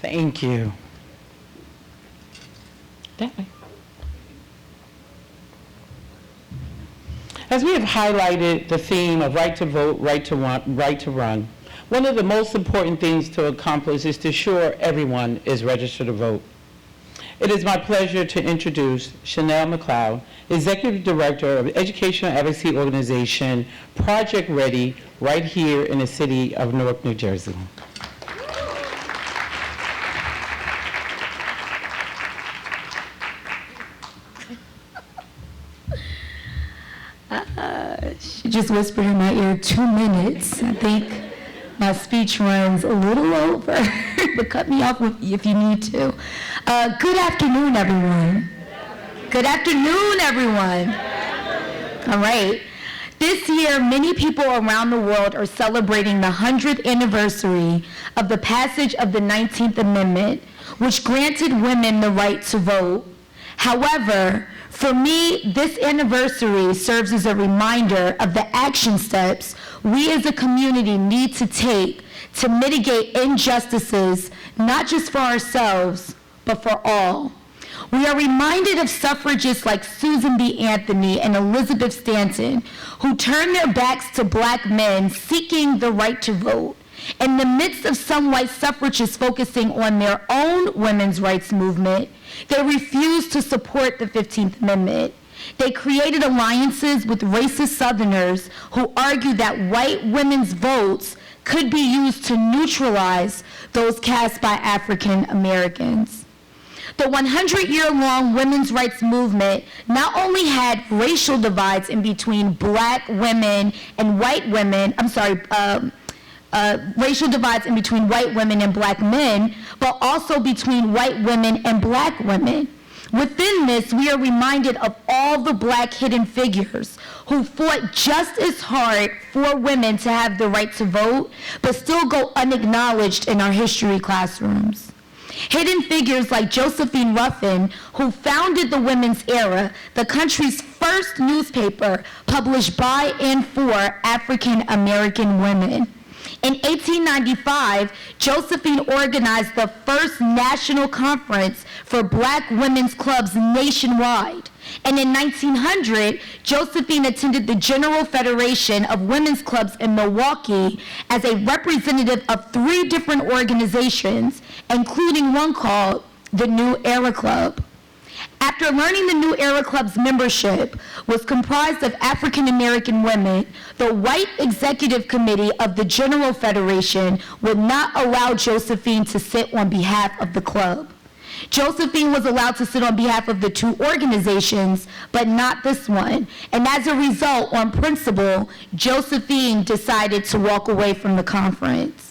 Thank you. That way. As we have highlighted the theme of right to vote, right to run, one of the most important things to accomplish is to ensure everyone is registered to vote. It is my pleasure to introduce Chanel McLeod, Executive Director of Educational Advocacy Organization, Project Ready, right here in the city of Newark, New Jersey. She just whispered in my ear, 2 minutes. I think my speech runs a little over, but cut me off if you need to. Good afternoon, everyone. Good afternoon, everyone. All right. This year, many people around the world are celebrating the 100th anniversary of the passage of the 19th Amendment, which granted women the right to vote. However, for me, this anniversary serves as a reminder of the action steps we as a community need to take to mitigate injustices, not just for ourselves, but for all. We are reminded of suffragists like Susan B. Anthony and Elizabeth Stanton, who turned their backs to black men seeking the right to vote. In the midst of some white suffragists focusing on their own women's rights movement, they refused to support the 15th Amendment. They created alliances with racist Southerners who argued that white women's votes could be used to neutralize those cast by African Americans. The 100-year-long women's rights movement not only had racial divides in between black women and white women, racial divides in between white women and black men, but also between white women and black women. Within this, we are reminded of all the black hidden figures who fought just as hard for women to have the right to vote, but still go unacknowledged in our history classrooms. Hidden figures like Josephine Ruffin, who founded the Women's Era, the country's first newspaper published by and for African American women. In 1895, Josephine organized the first national conference for black women's clubs nationwide. And in 1900, Josephine attended the General Federation of Women's Clubs in Milwaukee as a representative of 3 different organizations, including one called the New Era Club. After learning the New Era Club's membership was comprised of African American women, the white executive committee of the General Federation would not allow Josephine to sit on behalf of the club. Josephine was allowed to sit on behalf of the two organizations, but not this one. And as a result, on principle, Josephine decided to walk away from the conference.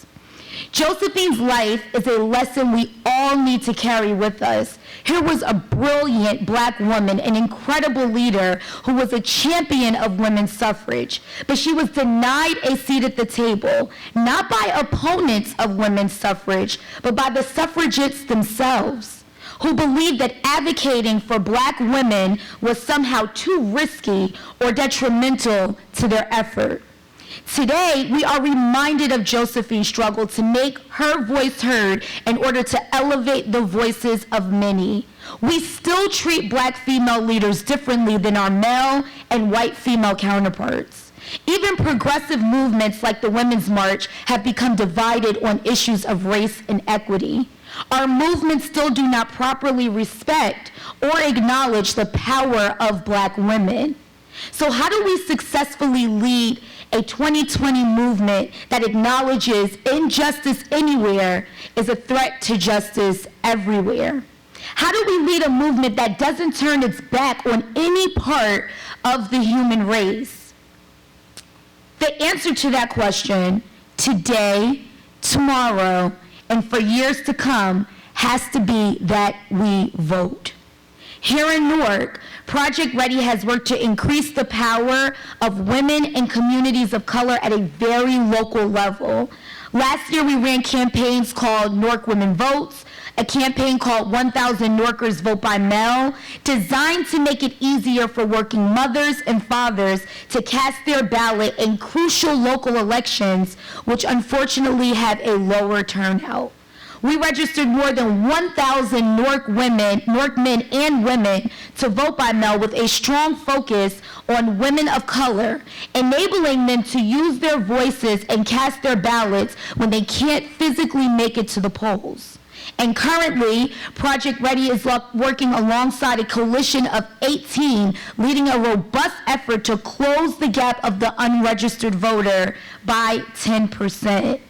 Josephine's life is a lesson we all need to carry with us. Here was a brilliant black woman, an incredible leader who was a champion of women's suffrage, but she was denied a seat at the table, not by opponents of women's suffrage, but by the suffragettes themselves, who believed that advocating for black women was somehow too risky or detrimental to their effort. Today, we are reminded of Josephine's struggle to make her voice heard in order to elevate the voices of many. We still treat black female leaders differently than our male and white female counterparts. Even progressive movements like the Women's March have become divided on issues of race and equity. Our movements still do not properly respect or acknowledge the power of black women. So how do we successfully lead a 2020 movement that acknowledges injustice anywhere is a threat to justice everywhere? How do we lead a movement that doesn't turn its back on any part of the human race? The answer to that question, today, tomorrow, and for years to come, has to be that we vote. Here in Newark, Project Ready has worked to increase the power of women and communities of color at a very local level. Last year, we ran campaigns called Newark Women Votes, a campaign called 1,000 Newarkers Vote by Mail, designed to make it easier for working mothers and fathers to cast their ballot in crucial local elections, which unfortunately have a lower turnout. We registered more than 1,000 Newark men and women to vote by mail with a strong focus on women of color, enabling them to use their voices and cast their ballots when they can't physically make it to the polls. And currently, Project Ready is working alongside a coalition of 18, leading a robust effort to close the gap of the unregistered voter by 10%.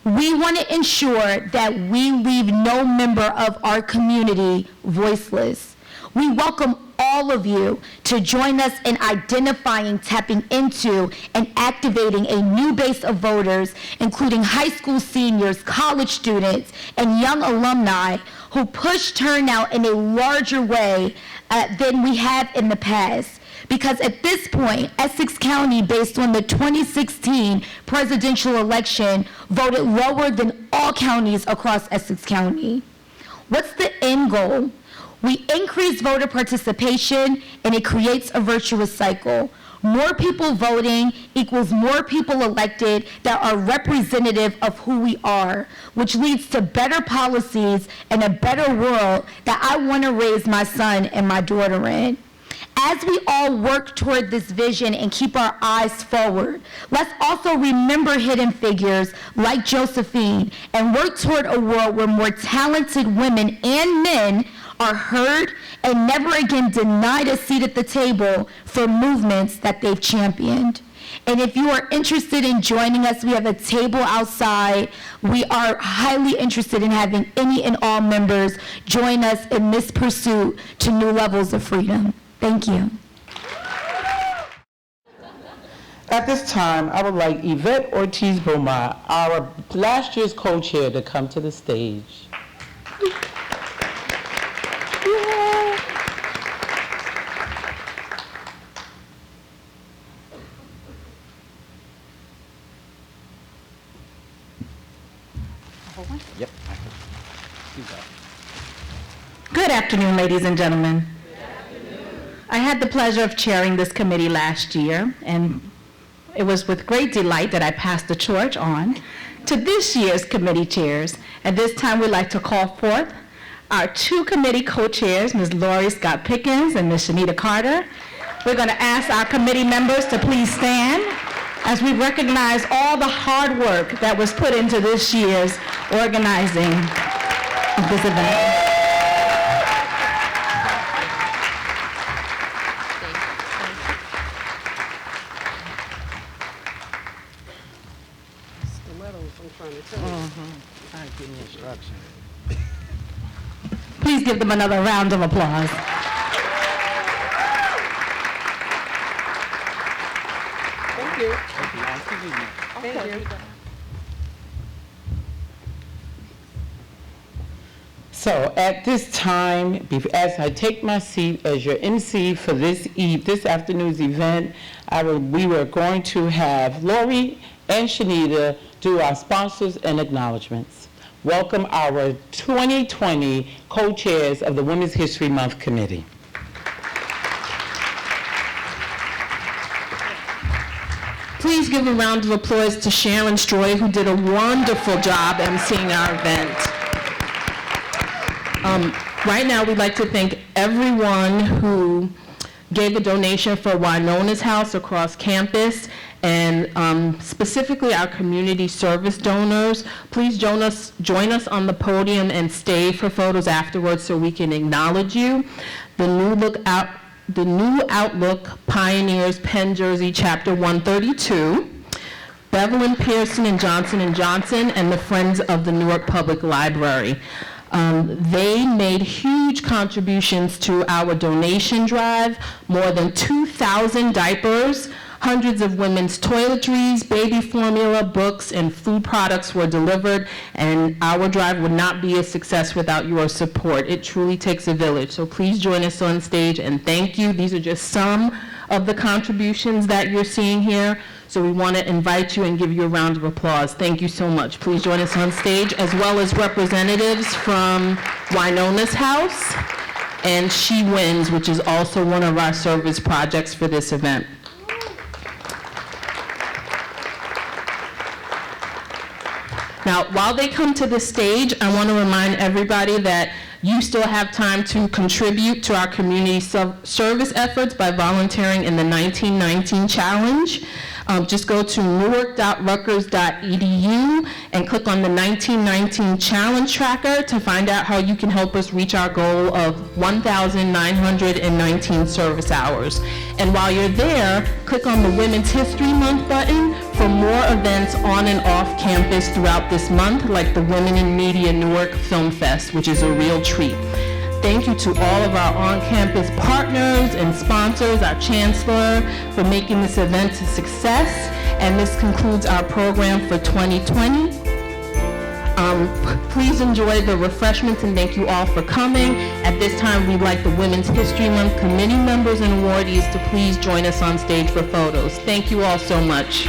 We want to ensure that we leave no member of our community voiceless. We welcome all of you to join us in identifying, tapping into, and activating a new base of voters, including high school seniors, college students, and young alumni who push turnout in a larger way than we have in the past. Because at this point, Essex County, based on the 2016 presidential election, voted lower than all counties across Essex County. What's the end goal? We increase voter participation, and it creates a virtuous cycle. More people voting equals more people elected that are representative of who we are, which leads to better policies and a better world that I want to raise my son and my daughter in. As we all work toward this vision and keep our eyes forward, let's also remember hidden figures like Josephine and work toward a world where more talented women and men are heard and never again denied a seat at the table for movements that they've championed. And if you are interested in joining us, we have a table outside. We are highly interested in having any and all members join us in this pursuit to new levels of freedom. Thank you. At this time, I would like Yvette Ortiz-Beaumont, our last year's co-chair, to come to the stage. Yep. Good afternoon, ladies and gentlemen. I had the pleasure of chairing this committee last year, and it was with great delight that I passed the torch on to this year's committee chairs. At this time, we'd like to call forth our two committee co-chairs, Ms. Lori Scott Pickens and Ms. Shanita Carter. We're going to ask our committee members to please stand as we recognize all the hard work that was put into this year's organizing of this event. Give me instruction. Please give them another round of applause. Thank you. Thank you. So at this time, as I take my seat as your MC for this afternoon's event, we were going to have Lori and Shanita do our sponsors and acknowledgments. Welcome our 2020 co-chairs of the Women's History Month Committee. Please give a round of applause to Sharon Stroy, who did a wonderful job emceeing our event. Right now, we'd like to thank everyone who gave a donation for Winona's House across campus, and specifically our community service donors. Please join us on the podium and stay for photos afterwards so we can acknowledge you. The New Outlook Pioneers Penn Jersey Chapter 132, Bevelin Pearson and Johnson, and the Friends of the Newark Public Library. They made huge contributions to our donation drive. More than 2,000 diapers, hundreds of women's toiletries, baby formula, books, and food products were delivered, and our drive would not be a success without your support. It truly takes a village, so please join us on stage and thank you. These are just some of the contributions that you're seeing here, so we want to invite you and give you a round of applause. Thank you so much. Please join us on stage, as well as representatives from Winona's House and She Wins, which is also one of our service projects for this event. Now, while they come to the stage, I want to remind everybody that you still have time to contribute to our community service efforts by volunteering in the 1919 Challenge. Just go to newark.rutgers.edu and click on the 1919 Challenge Tracker to find out how you can help us reach our goal of 1,919 service hours. And while you're there, click on the Women's History Month button for more events on and off campus throughout this month, like the Women in Media Newark Film Fest, which is a real treat. Thank you to all of our on-campus partners and sponsors, our chancellor, for making this event a success. And this concludes our program for 2020. Please enjoy the refreshments and thank you all for coming. At this time, we'd like the Women's History Month committee members and awardees to please join us on stage for photos. Thank you all so much.